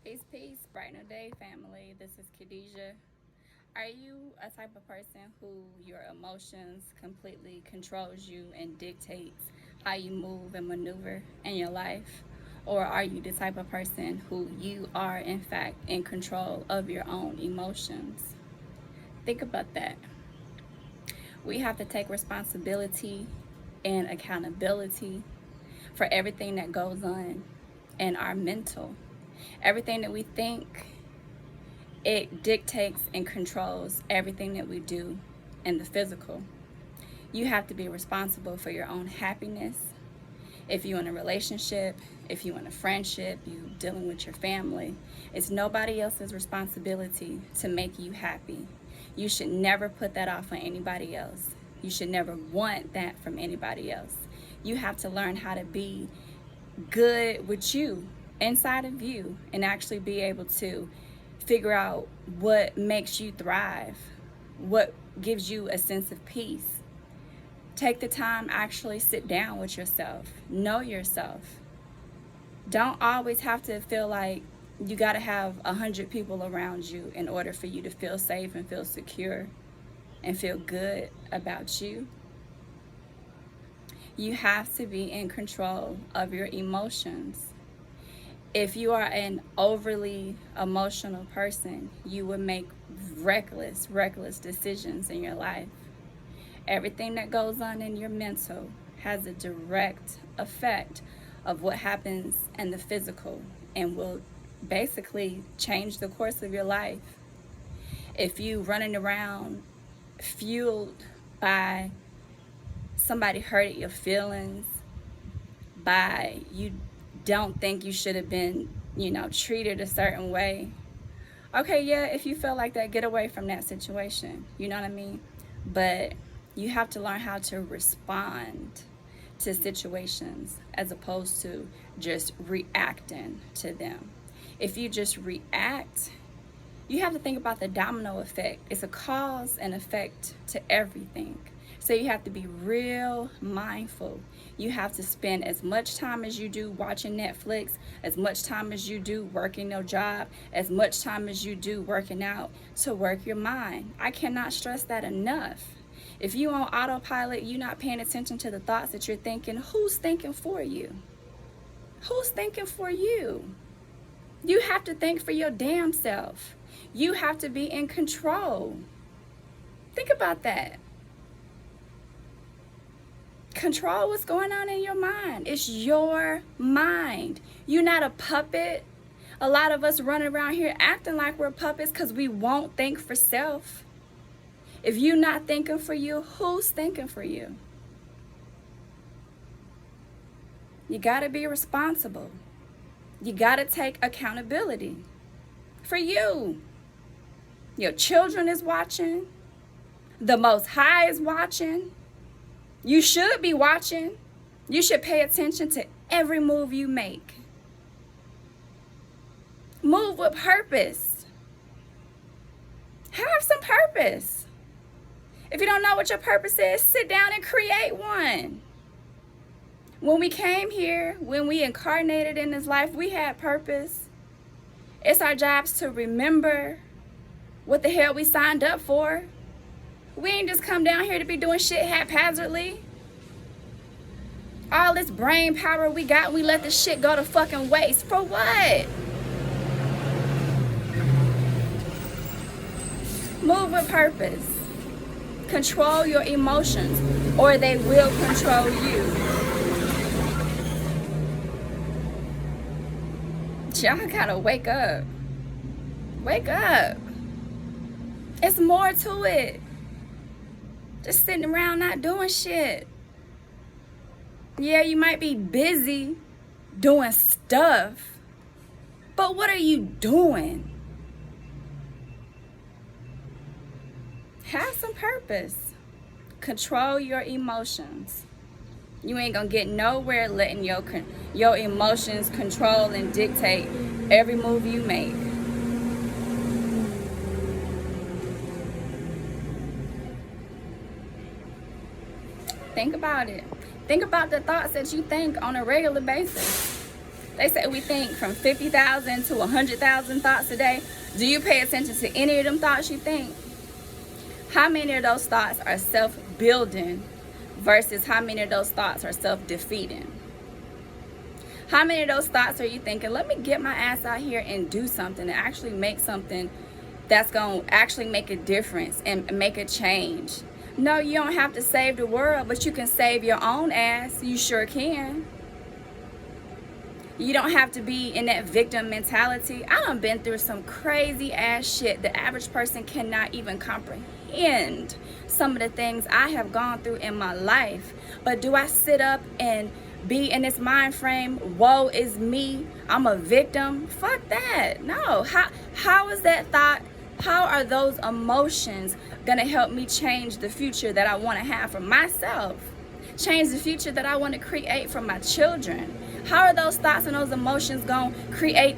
Peace, bright new day, family. This is Khadeeja. Are you a type of person who your emotions completely controls you and dictates how you move and maneuver in your life? Or are you the type of person who you are, in fact, in control of your own emotions? Think about that. We have to take responsibility and accountability for everything that goes on in our mental. Everything that we think, it dictates and controls everything that we do in the physical. You have to be responsible for your own happiness. If you're in a relationship, if you're in a friendship, you dealing with your family, it's nobody else's responsibility to make you happy. You should never put that off on anybody else. You should never want that from anybody else. You have to learn how to be good with you, inside of you, and actually be able to figure out what makes you thrive, what gives you a sense of peace. Take the time, actually sit down with yourself, know yourself. Don't always have to feel like you got to have 100 people around you in order for you to feel safe and feel secure and feel good about you. You have to be in control of your emotions. If you are an overly emotional person, you will make reckless decisions in your life. Everything that goes on in your mental has a direct effect of what happens in the physical and will basically change the course of your life. If you running around fueled by somebody hurting your feelings, by you don't think you should have been, treated a certain way. Okay, yeah, if you feel like that, get away from that situation. You know what I mean? But you have to learn how to respond to situations as opposed to just reacting to them. If you just react, you have to think about the domino effect. It's a cause and effect to everything. So you have to be real mindful. You have to spend as much time as you do watching Netflix, as much time as you do working your job, as much time as you do working out to work your mind. I cannot stress that enough. If you on autopilot, you're not paying attention to the thoughts that you're thinking, who's thinking for you? Who's thinking for you? You have to think for your damn self. You have to be in control. Think about that. Control what's going on in your mind. It's your mind. You're not a puppet. A lot of us running around here acting like we're puppets because we won't think for self. If you're not thinking for you, who's thinking for you? You got to be responsible. You got to take accountability for you. Your children is watching. The Most High is watching. You should be watching. You should pay attention to every move you make. Move with purpose. Have some purpose. If you don't know what your purpose is, sit down and create one. When we came here, when we incarnated in this life, we had purpose. It's our jobs to remember what the hell we signed up for. We ain't just come down here to be doing shit haphazardly. All this brain power we got, we let this shit go to fucking waste. For what? Move with purpose. Control your emotions, or they will control you. Y'all gotta wake up. Wake up. It's more to it. Just sitting around not doing shit. Yeah, you might be busy doing stuff, but what are you doing? Have some purpose. Control your emotions. You ain't gonna get nowhere letting your emotions control and dictate every move you make. Think about it. Think about the thoughts that you think on a regular basis. They say we think from 50,000 to 100,000 thoughts a day. Do you pay attention to any of them thoughts you think? How many of those thoughts are self-building versus how many of those thoughts are self-defeating? How many of those thoughts are you thinking, let me get my ass out here and do something and actually make something that's going to actually make a difference and make a change? No, you don't have to save the world, but you can save your own ass. You sure can. You don't have to be in that victim mentality. I done been through some crazy ass shit. The average person cannot even comprehend some of the things I have gone through in my life. But do I sit up and be in this mind frame, woe is me, I'm a victim? Fuck that. No. How is that thought, how are those emotions gonna help me change the future that I want to have for myself? Change the future that I want to create for my children? How are those thoughts and those emotions gonna create